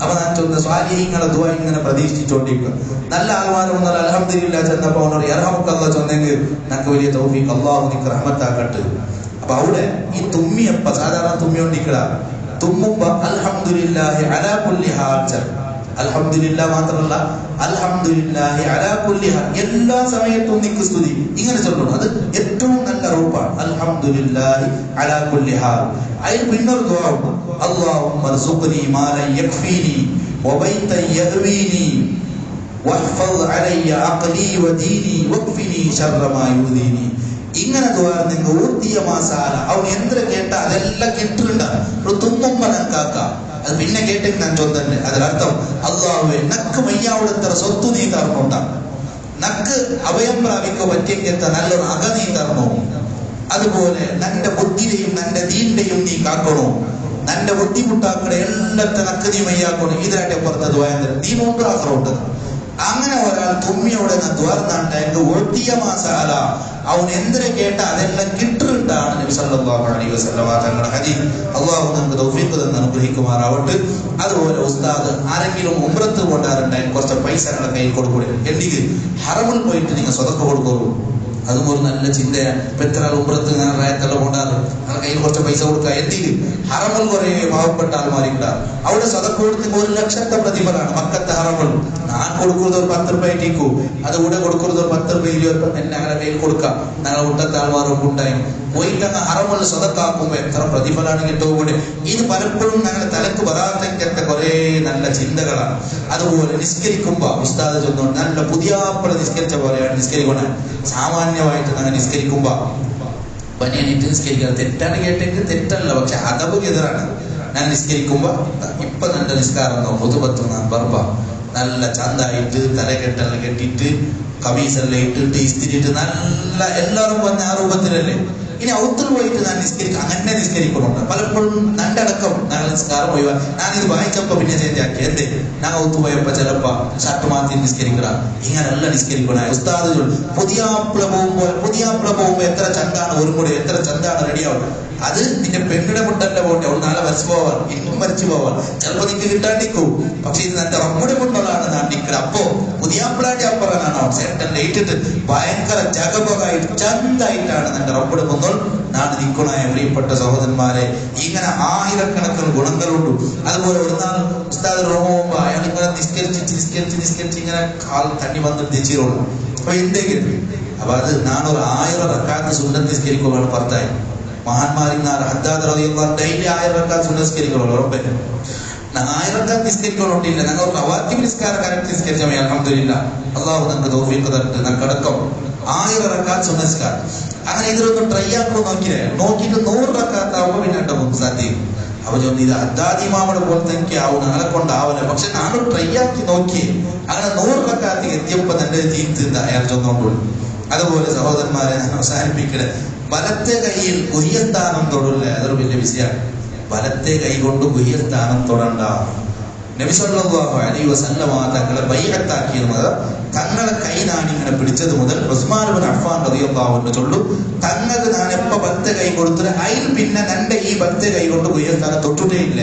അപ്പൊ ഞാൻ ചൊന്ന സ്വാലിഹീങ്ങളെ ദുആ ഇങ്ങനെ പ്രതീക്ഷിച്ചോണ്ടിരിക്കും. നല്ല ആൾമാരും വന്നാൽ അൽഹംദുലില്ലാഹ് ചെന്നപ്പോ അവനോട് യർഹമുക്കല്ലാഹ് ചൊന്നെങ്കിൽ ഞങ്ങൾക്ക് വലിയ തൗഫീഖ്, അല്ലാഹു നിനക്ക് റഹ്മത്താക്കട്ടെ. അപ്പൊ അവിടെ ഈ തുമ്മിയപ്പ സാധാരണ തുമ്മിയോണ്ടിക്കട തുമ്മുമ്പോ അൽഹംദുലില്ലാഹി അലാ കുല്ലി ഹാൽ, അൽഹംദുലില്ലാഹ് മാത്രമല്ല അൽഹംദുലില്ലാഹി അലാ കുല്ലി ഹാൽ, എല്ലാ സമയത്തും നിനക്ക് സ്തുതി ഇങ്ങനെ ചൊല്ലണം. അത് ഏറ്റവും നല്ല റൂപ്പാണ് അൽഹംദുലില്ലാഹി അലാ കുല്ലി ഹാൽ. അതിൽ പിന്നൊരു ദുആ ഉണ്ട്, അല്ലാഹുമ്മ ർസുഖ്നി മാ ലാ യക്ഫീനി വബൈതൻ യഹ്വീനി വഹ്ഫദ് അലയ്യ അഖ്ലി വദീനി വഖ്ഫിനി ശർറ മാ യുദീനി. ഇങ്ങനെ നിങ്ങൾ ഊർത്തിയ മാസാല അവൻ എന്ത് കേട്ട അതെല്ലാം കിട്ടുന്നുണ്ട്. ഒരു തുമ്മുമ്പ നക്കാക്ക അത് പിന്നെ കേട്ടെങ്കിൽ ഞാൻ ചൊന്നെ അതിനർത്ഥം അല്ലാഹുവേ നക്ക് മയ്യാവിടത്ര സ്വത്ത് നീ തരണോണ്ട, നക്ക് അഭയം പ്രാപിക്കുക പറ്റിയെങ്കിൽ നല്ലൊരു അക നീ തരണോ. അതുപോലെ നന്റെ ബുദ്ധിയെയും നന്റെ ദീന്റെയും നീ കാക്കണോ. നന്റെ ബുദ്ധിമുട്ടാക്കളെ എല്ലാത്തെ നക്ക് നീ മയ്യാക്കണോ. ഇതിനായിട്ട് പുറത്ത് ദ്വാരം നീ നോക്ക് ആക്രോട്ട്. അങ്ങനെ ഒരാൾ തുമ്മിയോടെ ദ്വാർന്നാണ്ട് ഒട്ടിയ മാസാല അവൻ എന്തിനെ കേട്ട അതെല്ലാം കിട്ടുന്നുണ്ടാണ് നബി സല്ലല്ലാഹു അലൈഹി വസല്ലം തങ്ങളുടെ ഹദീസ്. അല്ലാഹു നമുക്ക് തൗഫീഖ് തന്ന് അനുഗ്രഹിക്കുമാറാവട്ടെ. അതുപോലെ ഉസ്താദ് ആരെങ്കിലും ഉംറത്ത് കൊണ്ടാറുണ്ടായി കുറച്ച് പൈസ നിങ്ങളുടെ കയ്യിൽ കൊടുക്കൂടെ, എന്തെങ്കിൽ ഹറമിൽ പോയിട്ട് നിങ്ങൾ സ്വതക്ക കൊടുക്കുള്ളൂ. അതും ഒരു നല്ല ചിന്തയാണ്. ഇപ്പൊ എത്ര ഉംറത്ത് റായത്തെല്ലാം കൊണ്ടാറ് നിങ്ങളുടെ കയ്യിൽ കുറച്ച് പൈസ കൊടുക്കുക. എന്തെങ്കിലും ഹറമിൽ കുറെ പാവപ്പെട്ട ആൾമാരിണ്ടാ അവിടെ സ്വതക്ക കൊടുത്ത് 1 ലക്ഷത്തെ പ്രതിഫലമാണ് മക്കത്തെ ഹറമിൽ. ഞാൻ കൊടുക്കുന്നത് ഒരു 10 രൂപ ടീക്കൂ, അത് കൂടെ കൊടുക്കുന്നത് ഒരു 10 രൂപ 20 രൂപ ഞങ്ങളുടെ കയ്യിൽ കൊടുക്കാം. ഞങ്ങളെ മുട്ടത്തെ ആൾമാരൊക്കെ ഉണ്ടായി പോയിട്ട് അങ്ങ് ഹറമിൽ സ്വതക്കാക്കുമ്പോ എത്ര പ്രതിഫലമാണ് കിട്ടുകൂടെ. ഇത് പലപ്പോഴും ഞങ്ങളുടെ തലക്ക് വരാത്തക്കത്തെ കുറെ നല്ല ചിന്തകളാണ്. അതുപോലെ നിസ്കരിക്കുമ്പോ ഉസ്താദ് ചൊന്നുകൊണ്ട് നല്ല പുതിയാപ്പള നിസ്കരിച്ച പോലെയാണ് നിസ്കരിക്കണേ. സാമാന്യമായിട്ട് ഞങ്ങൾ നിസ്കരിക്കുമ്പോ പനിയനിട്ട് നിസ്കരിക്കുന്നത് തെറ്റാണ് കേട്ടെങ്കിൽ തെറ്റല്ല, പക്ഷെ അതവ് എതിരാണ്. ഞാൻ നിസ്കരിക്കുമ്പോ ഇപ്പൊ നല്ല നിസ്കാരം മുതുപത്ത് ബർബ നല്ല ചന്തായിട്ട് തലകെട്ടെല്ലാം കെട്ടിയിട്ട് കമീസെല്ലാം ഇട്ടിട്ട് ഇസ്തിരിയിട്ട് നല്ല എല്ലാവരും വന്ന ആ രൂപത്തിലല്ലേ. ഇനി ഔത്തിൽ പോയിട്ട് ഞാൻ നിസ്കരിക്കും, അങ്ങനെ നിസ്കരിക്കുന്നുണ്ട്. പലപ്പോഴും നണ്ടടക്കം ഞങ്ങൾ നിസ്കാരം പോയി ഞാനിത് വായിച്ചപ്പോ പിന്നെ ചേഞ്ച് ആക്കി. എന്തേ ഞാൻ ഔത്ത് പോയപ്പോ ചിലപ്പോ ഷർട്ട് മാറ്റി നിസ്കരിക്കട ഇങ്ങനെല്ല നിസ്കരിക്കണ. ഉസ്താദ് പുതിയാപ്പിള പോകുമ്പോ എത്ര ചന്താണ് ഒരു കൂടെ എത്ര ചന്താണ് റെഡിയാവും. അത് നിന്റെ പെണ്ണിടെ മുട്ടന്റെ പോട്ടെ, അവൾ നാളെ വരച്ചു പോവാൻ ഇന്നും വരച്ചു പോവാൻ ചിലപ്പോ നിനക്ക് കിട്ടാണ്ടിക്കൂ. പക്ഷെ ഇത് എന്റെ റബ്ബുടെ മുട്ടുള്ളതാണ് ഞാൻ നിൽക്കുക. അപ്പോ പുതിയാപ്പിളാന്റെ അപ്പുറമാണ് അവൻ ചേട്ടൻ ഇട്ടിട്ട് ഭയങ്കര ജഗബകായിട്ട് ചന്തായിട്ടാണ് എന്റെ റബ്ബുടെ മുന്നോൾ നാട് നിൽക്കണായ പ്രിയപ്പെട്ട സഹോദരന്മാരെ. ഇങ്ങനെ ആയിരക്കണക്കിന് ഗുണങ്ങളുണ്ട്. അതുപോലെ ഒരു നാൾ ഉസ്താദ് റോമുമ്പോ അയാൾ ഇങ്ങനെ നിസ്കരിച്ച് ഇങ്ങനെ കാൽ തണ്ണി വന്നിട്ട് തെച്ചിരുള്ളൂ. അപ്പൊ എന്തെങ്കിലും അപ്പൊ അത് നാനൊരു 1000 റക്അത്ത് സുന്നത്ത് നിസ്കരിക്കുകയാണ് ഭർത്തായി. മഹാന്മാരിന്നാർ ഹദ്ദാദ് റളിയല്ലാഹു അൻഹു ഡെയിലി 1000 റക്അത്ത് സുന്നത്ത് നിസ്കരിക്കുള്ളൂ. ഉറപ്പല്ലേ 1000 റക്അത്ത് നിസ്കരിക്കൊണ്ടില്ല. ഞങ്ങൾ റവാത്തിബ് നിസ്കാരം കറക്റ്റ് നിസ്കരിച്ച അൽഹംദുലില്ലാഹ് അല്ലാഹു നമുക്ക് തൗഫീഖ് തരട്ടെ. ഞങ്ങടക്കം 1000 റക്അത്ത് സുന്നത്ത് നിസ്കാരം അങ്ങനെ ഇതിലൊന്നും ട്രൈ ആക്കോ നോക്കിയിട്ട് 100 റക്അത്ത് ആവുമ്പോ പിന്നെ ഉണ്ടാവും സാധ്യത. അപ്പൊ ഇത് ഹദ്ദാദ് ഇമാമിനെ പോലത്തെ എനിക്ക് ആവും, ഞങ്ങളെ കൊണ്ടാവില്ല. പക്ഷെ ഞാനൊരു ട്രൈ ആക്കി നോക്കിയേ അങ്ങനെ 100 റക്അത്ത് എത്തിയപ്പോ തന്റെ ജീവിതത്തിൽ അയാൾ ചൊന്നുകൊണ്ടുള്ളൂ. അതുപോലെ സഹോദരന്മാരെ ഞാൻ അവസാനിപ്പിക്കണേ, വലത്തെ കൈയിൽ ഗുഹ്യസ്ഥാനം തൊടില്ല. അതൊരു വലിയ വിഷയമാണ്. വലത്തെ കൈ കൊണ്ട് ഗുഹ്യസ്ഥാനം തൊടണ്ട. നബി സല്ലല്ലാഹു അലൈഹി വസല്ലമ തങ്ങളെ ബൈഅത്താക്കിയത് മുതൽ തങ്ങളെ കൈനാണ് ഇങ്ങനെ പിടിച്ചത് മുതൽ ഉസ്മാൻ ഇബ്നു അഫ്ഫാൻ റളിയല്ലാഹു അൻഹു ചൊല്ലു തങ്ങൾക്ക് ഞാൻ എപ്പോ ഭക്ത കൈ കൊടുത്തിട്ട് അതിൽ പിന്നെ എൻ്റെ ഈ ഭക്ത കൈ കൊണ്ട് ഉയർത്താൻ തൊട്ടിട്ടേ ഇല്ല.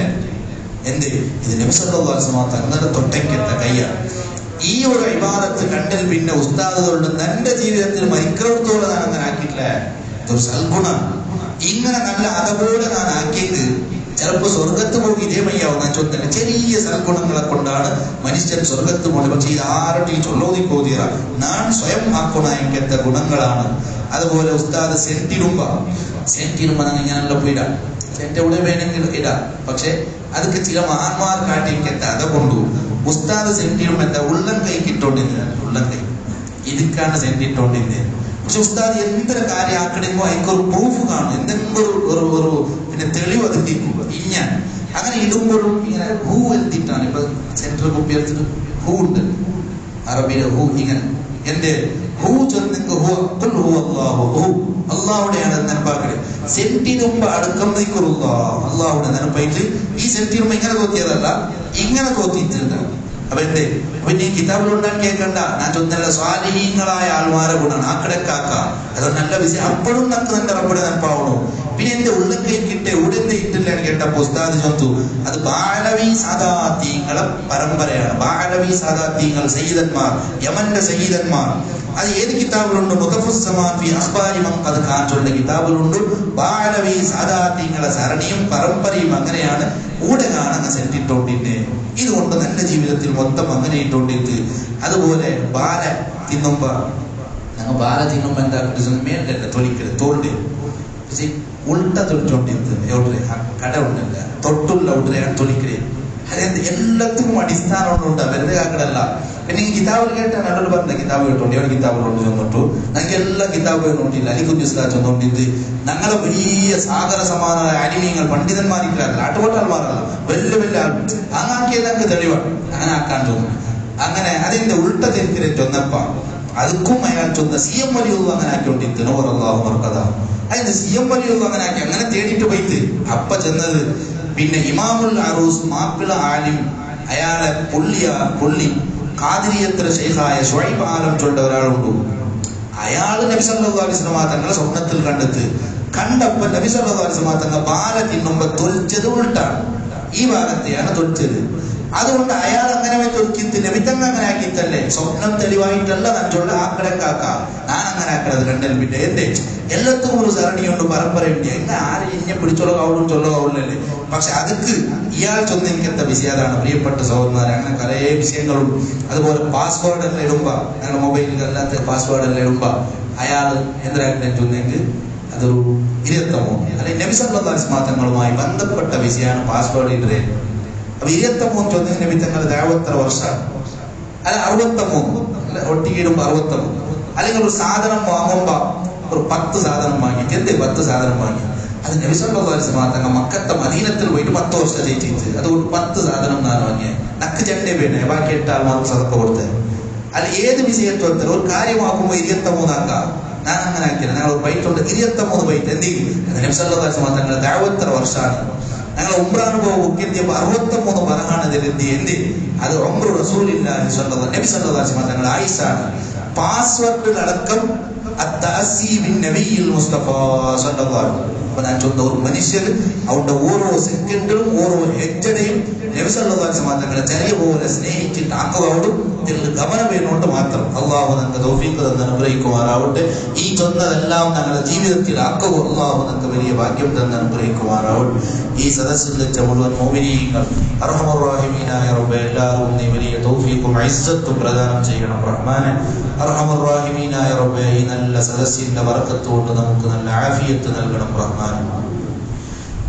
എന്ത് ഇത് നബി സല്ലല്ലാഹു അലൈഹി വസല്ലമ തങ്ങളുടെ തൊട്ടയ്ക്കെത്ത കൈയാണ്. ഈ ഒരു ഇബാദത്ത് കണ്ടിൽ പിന്നെ ഉസ്താദുകളുണ്ട് എൻ്റെ ജീവിതത്തിൽ മരിക്കത്തോളം ഞാൻ അങ്ങനെ ആക്കിയിട്ടില്ല. ഇതൊരു സൽഗുണം. ഇങ്ങനെ നല്ല അതുപോലെ ഞാൻ ആക്കിയത് ചിലപ്പോൾ സ്വർഗത്ത് പോയി ഇതേ മയ്യാവും. ഞാൻ ചോദിച്ചില്ല, ചെറിയ സൽഗുണങ്ങളെ കൊണ്ടാണ് മനുഷ്യൻ സ്വർഗത്ത് പോകുന്നത്. പക്ഷെ ഇത് ആരുടെ ചൊല്ലോതിക്കോതിയ ഞാൻ സ്വയം ആക്കുന്ന എനിക്കത്തെ ഗുണങ്ങളാണ്. അതുപോലെ ഉസ്താദ് സെന്റിടുമ്പ ഇങ്ങനെയുള്ള പോയിടാം, സെന്റ് എവിടെ വേണമെങ്കിൽ ഇടാം. പക്ഷെ അതൊക്കെ ചില മഹാന്മാർ കാട്ടി എനിക്കത്തെ അത കൊണ്ടു ഉസ്താദ് സെന്റിടുമ്പോ എന്താ ഉള്ളം കൈ കിട്ടോണ്ടിരുന്ന ഉള്ളം കൈ ഇതിക്കാണ് സെന്റ് ഇട്ടോണ്ടിരുന്നത്. പക്ഷെ ഉസ്താദ് എന്തൊരു കാര്യം ആക്കണമെങ്കിൽ അതിനൊരു പ്രൂഫ് കാണും, എന്തെങ്കിലും ഒരു പിന്നെ തെളിവ് അതിട്ടിരിക്കും. ഇങ്ങനെ അങ്ങനെ ഇടുമ്പോഴും ഇങ്ങനെ ഹൂ എത്തിയിട്ടാണ്. ഇപ്പൊ സെന്റർ കുപ്പി എടുത്തിട്ട് ഹൂ ഉണ്ട്, അറബിയിലെ ഹൂ. ഇങ്ങനെ എന്റെ ഹൂ ചെന്നെങ്കിൽ അള്ളാഹുടെയാണ് നെനപ്പാക്കല്. സെന്റിനുമ്പോ അടുക്കുന്നതിക്കുള്ള അള്ളാഹുടെ നെനപ്പായിട്ട് ഈ സെന്റിനുമ്പോ ഇങ്ങനെ തോത്തിയതല്ല, ഇങ്ങനെ തോത്തിയിട്ടുണ്ട്. അപ്പൊ എന്റെ പിന്നെ ഈ കിതാബിലുണ്ടാൻ കേൾക്കണ്ട. ഞാൻ ചൊന്നല്ല സ്വാലിഹീങ്ങളായ ആൾമാരെ ഗുണാണ് ആക്കടക്കാക്ക. അത് നല്ല വിഷയം. അപ്പോഴും നമുക്ക് നല്ല റബ്ബടെ നെനപ്പാവണു. പിന്നെ എന്റെ ഉള്ളം കൈ കിട്ടെ ഉടനെ ഇട്ടില്ല കേട്ടപ്പോ ഉസ്താദ് ചൊന്തു അത് ബാലവി സാദാത്തീങ്ങളെ പരമ്പരയാണ്. ബാലവി സാദാത്തീങ്ങൾ സയ്യിദന്മാർ, യമന്റെ സയ്യിദന്മാർ. അത് ഏത് കിതാബിലുണ്ട്? മുതഫുസ്സമാൻ ഫി അഖ്ബാരി മൻ ഖദ് കാനുള്ള കിതാബിലുണ്ട്. ബാലവി സാദാത്തീങ്ങളെ സരണിയും പരമ്പരയും അങ്ങനെയാണ്. കൂടെ കാണുന്ന സെന്റിട്ടോണ്ടിന്റെ ഇതുകൊണ്ട് നല്ല ജീവിതത്തിൽ മൊത്തം അങ്ങനെ ഇട്ടോണ്ടിട്ട്. അതുപോലെ ബാല തിന്നുമ്പോ ഞങ്ങൾ ബാല തിന്നുമ്പോ എന്താ മേലല്ല തൊലിക്കല് തോണ്ട് ഉൾട്ട തൊലിച്ചോണ്ടിരുന്നത്. എവിടെ കട ഉണ്ടല്ല തൊട്ടുള്ള ഉടനെയാണ് തൊലിക്കല്. അതെന്ത് എല്ലാത്തിനും അടിസ്ഥാനമുണ്ട്. വെറുതെ കാക്കടല്ല. പിന്നെ ഈ കിതാബിൽ കേട്ട നല്ലൊരു പറഞ്ഞ കിതാബ് കേട്ടോണ്ട് എവിടെ കിതാബിലോട്ട് ചെന്നിട്ടു ഞങ്ങൾക്ക് എല്ലാ കിതാബും നോട്ടില്ല. അലിക്കുഞ്ഞിസ്ലാ ചെന്നോണ്ടിട്ട് ഞങ്ങളെ വലിയ സാഗര സമാനമായ അനിമീങ്ങൾ പണ്ഡിതന്മാരിക്കാറില്ല, ആട്ടുകൊട്ടാൽമാരല്ല, വലിയ വലിയ ആൾ അങ്ങാക്കിയത് ഞങ്ങൾക്ക് തെളിവാണ്. അങ്ങനെ ആക്കാൻ തോന്നും. അങ്ങനെ അതിന്റെ ഉൾട്ട തിരിക്കലെ ചൊന്നപ്പ അതുക്കും അയാൾ ചൊന്ന CM വലിയൊന്നും അങ്ങനെ ആക്കിക്കൊണ്ടിരിക്കുന്നു. നോറല്ലാഹു മർക്കഥ അതിന്റെ CM വലിയൊന്നും അങ്ങനെ ആക്കി അങ്ങനെ തേടിയിട്ട് പോയിട്ട് അപ്പ ചെന്നത് പിന്നെ ഇമാമുൽ അറൂസ് മാപ്പിള ആലിം അയാളെ പുള്ളി ഖാദിരിയത്ര ശൈഖായ ശുഐബ് ആലം ചൊണ്ട ഒരാളുണ്ട്. അയാൾ നബി സല്ലല്ലാഹു അലൈഹി വസല്ലം തങ്ങളെ സ്വപ്നത്തിൽ കണ്ടപ്പോ നബി സല്ലല്ലാഹു അലൈഹി വസല്ലം തങ്ങൾ ബാല തിന്നുമ്പോ തൊലിച്ചത് ഉൾട്ടാണ്. ഈ ഭാഗത്തെയാണ് തൊലിച്ചത്. അതുകൊണ്ട് അയാൾ അങ്ങനെ തൊലിക്കിത്ത് നബിത്തങ്ങ അങ്ങനെ ആക്കിത്തല്ലേ സ്വപ്നം തെളിവായിട്ടല്ല നഞ്ചുള്ള ആക്കടക്കാക്ക ഞാൻ അങ്ങനെ ആക്കണത് കണ്ടൽ. പിന്നെ എന്റെ എല്ലാത്തും ഒരു സരണിയുണ്ട്, പരമ്പരയുണ്ട്. എങ്ങനെ ആരും ഇന്നെ പിടിച്ചോളോ കൗളും ചൊല്ലോ കൗളല്ലേ. പക്ഷെ അതൊക്കെ ഇയാൾ ചൊന്ന എനിക്കെത്ത വിഷയം അതാണ്. പ്രിയപ്പെട്ട സഹോദരന്മാരെ, അങ്ങനെ പല വിഷയങ്ങളും. അതുപോലെ പാസ്വേഡ് എല്ലാം ഇടുമ്പോ ഞങ്ങളുടെ മൊബൈലിൽ അല്ലാത്ത പാസ്വേഡ് എല്ലാം ഇടുമ്പോ അയാൾ എന്തിനായിട്ട് ചൊന്നെങ്കിൽ അതൊരു ഇരുത്തമോ അല്ലെങ്കിൽ നബി സല്ലല്ലാഹു അലൈഹി വസല്ലം തങ്ങളുമായി ബന്ധപ്പെട്ട വിഷയമാണ് പാസ്വേഡ് ഇടുന്നത്. അപ്പൊ 23 ചൊന്ന നബി തങ്ങളുടെ ദഅവത്ര വർഷമാണ് അല്ല 63 അല്ല ഒട്ടിക്കിടുമ്പോ 63. അല്ലെങ്കിൽ ഒരു സാധനം വാങ്ങുമ്പോ ഒരു 10 സാധനം വാങ്ങി. എന്ത് 10 സാധനം വാങ്ങി? അത് നബി സല്ലല്ലാഹു അലൈഹി വസല്ലം തങ്ങൾ മക്കത്തെ മദീനത്തിൽ പോയിട്ട് 10 വർഷം ജയിച്ചിട്ട് അതുകൊണ്ട് 10 സാധനം ഞാൻ വാങ്ങിയ നക്ക് ചെണ്ടേ വേണേ ബാക്കി 8 ആൾമാർക്ക് സദഖ കൊടുത്തത്. അല്ല ഏത് വിഷയത്തിൽ ഒരു കാര്യമാക്കുമ്പോ 23 ആക്കാം. ഞാൻ അങ്ങനെ ആക്കിയത്. ഞങ്ങൾ ഒരു ബൈറ്റുണ്ട് 23 ബൈറ്റ്. എന്തെങ്കിലും നബി സല്ലല്ലാഹു അലൈഹി വസല്ലം തങ്ങളുടെ ദഅവത്ര വർഷമാണ്. ഞങ്ങൾ ഉംറനുഭവം ബുക്കെത്തിയപ്പോ 63 പറഹാണ് ഇതിലെത്തി. എന്ത് അത് ഉംറ റസൂലുള്ളാഹി സ്വല്ലല്ലാഹു നബി സല്ലല്ലാഹു അലൈഹി വസല്ലം തങ്ങളുടെ ആയിഷാണ്. പാസ്വേഡിലടക്കം അത്തഅസി ബിൻ നബിയിൽ മുസ്തഫ സ്വല്ലല്ലാഹു അലൈഹി വസല്ലം. അപ്പൊ ഞാൻ ചൊന്ന ഒരു മനുഷ്യർ അവരുടെ ഓരോ സെക്കൻഡിലും ഓരോ ഹെജ്ജടയും നബി സല്ലല്ലാഹു അലൈഹി വസല്ലം തങ്ങളെ ചെറിയ പോലെ സ്നേഹിച്ചിട്ട് ആക്കുകയോടും ഇതിൽ ഗമനം വരുന്നോണ്ട് മാത്രം അള്ളാഹു നമുക്ക് തൗഫീഖ് തന്ന് അനുഗ്രഹിക്കുമാറാവട്ടെ. ഈ ചൊന്നതെല്ലാം ഞങ്ങളുടെ ജീവിതത്തിൽ ആക്കുക അള്ളാഹു നമുക്ക് വലിയ ഭാഗ്യം തന്ന് അനുഗ്രഹിക്കുമാറാവട്ടെ. ഈ സദസ്സിൽ വെച്ച മുഴുവൻ മുഅ്മിനീങ്ങൾ അർഹമർ റഹീമീനായ റബ്ബേ എല്ലാവരും നീ വലിയ തൗഫീഖും ഇസ്സത്തും പ്രദാനം ചെയ്യണം റഹ്മാനെ. അർഹമർ റഹീമീനായ റബ്ബേ ഈ നല്ല സദസ്സിന്റെ ബറക്കത്ത് കൊണ്ട് നമുക്ക് നല്ല ആഫിയത്ത് നൽകണം റഹ്മാനെ.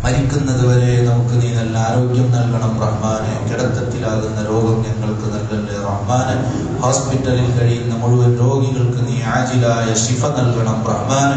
മരിക്കുന്നത് വരെ നമുക്ക് നീ നല്ല ആരോഗ്യം നൽകണം റഹ്മാനെ. കിടത്തത്തിലാകുന്ന രോഗം ഞങ്ങൾക്ക് നൽകല്ലേ റഹ്മാനെ. ഹോസ്പിറ്റലിൽ കഴിയുന്ന മുഴുവൻ രോഗികൾക്ക് നീ ആജിലായ ശിഫ നൽകണം റഹ്മാനെ.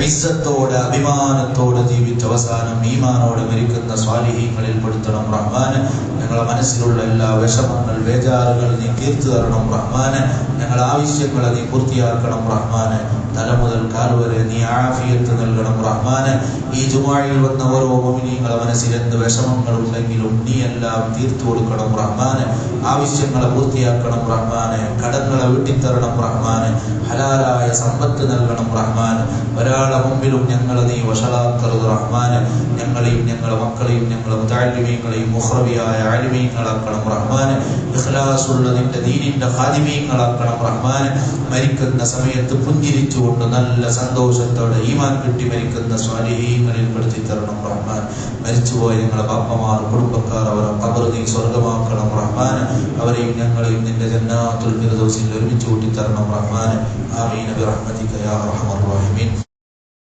ഇസ്സത്തോടെ അഭിമാനത്തോടെ ജീവിച്ച അവസാനം ഈമാനോടെ മരിക്കുന്ന സ്വാലിഹീങ്ങളിൽ പെടുത്തണം റഹ്മാനെ. ഞങ്ങളുടെ മനസ്സിലുള്ള എല്ലാ വിഷമങ്ങൾ ബേജാറുകൾ നീ തീർത്തു തരണം റഹ്മാനെ. ഞങ്ങളുടെ ആവശ്യങ്ങളെ നീ പൂർത്തിയാക്കണം റഹ്മാനെ. തല മുതൽ കാൽ വരെ നീ ആഫിയത്ത് നൽകണം റഹ്മാനെ. ഈ ജുമുഅയിൽ വന്ന ഓരോ മുഅ്മിനീങ്ങളെ മനസ്സിൽ എന്ത് വിഷമങ്ങളുണ്ടെങ്കിലും നീ എല്ലാം തീർത്തു കൊടുക്കണം റഹ്മാനെ. ആവശ്യങ്ങളെ പൂർത്തിയാക്കണം റഹ്മാനെ. കടങ്ങളെ വീട്ടിത്തരണം റഹ്മാനെ. ഹലാലായ സമ്പത്ത് നൽകണം റഹ്മാനെ. ഒരാളെ മുമ്പിലും ഞങ്ങളെ നീ വഷളാക്കരുത് റഹ്മാനെ. ഞങ്ങളെയും ഞങ്ങളെ മക്കളെയും ഞങ്ങളെ മുതഅല്ലിമീങ്ങളെയും മുഖ്റബിയായ ആലിമീങ്ങളാക്കണം റഹ്മാനെ. ഇഖ്ലാസുള്ള നിന്റെ ദീനിന്റെ ഖാദിമീങ്ങളാക്കണം റഹ്മാനെ. മരിക്കുന്ന സമയത്ത് പുഞ്ചിരിച്ചുകൊണ്ട് നല്ല സന്തോഷത്തോടെ ഈമാൻ കിട്ടി മരിക്കുന്ന സ്വാലിഹീങ്ങളിൽ പെടുത്തി തരണം റഹ്മാൻ. മരിച്ചുപോയ ഞങ്ങളെ ബാപ്പമാർ കുടുംബക്കാർ അവരെ ഖബർ നീ സ്വർഗമാക്കണം റഹ്മാൻ. അവരെയും ഞങ്ങളെയും നിന്റെ ജന്നാത്തുൽ ഫിർദൗസിൽ ഒരുമിച്ച് കൂട്ടി തരണം റഹ്മാൻ. ആമീൻ ബിറഹ്മതിക യാ അർഹമർ റഹീമീൻ.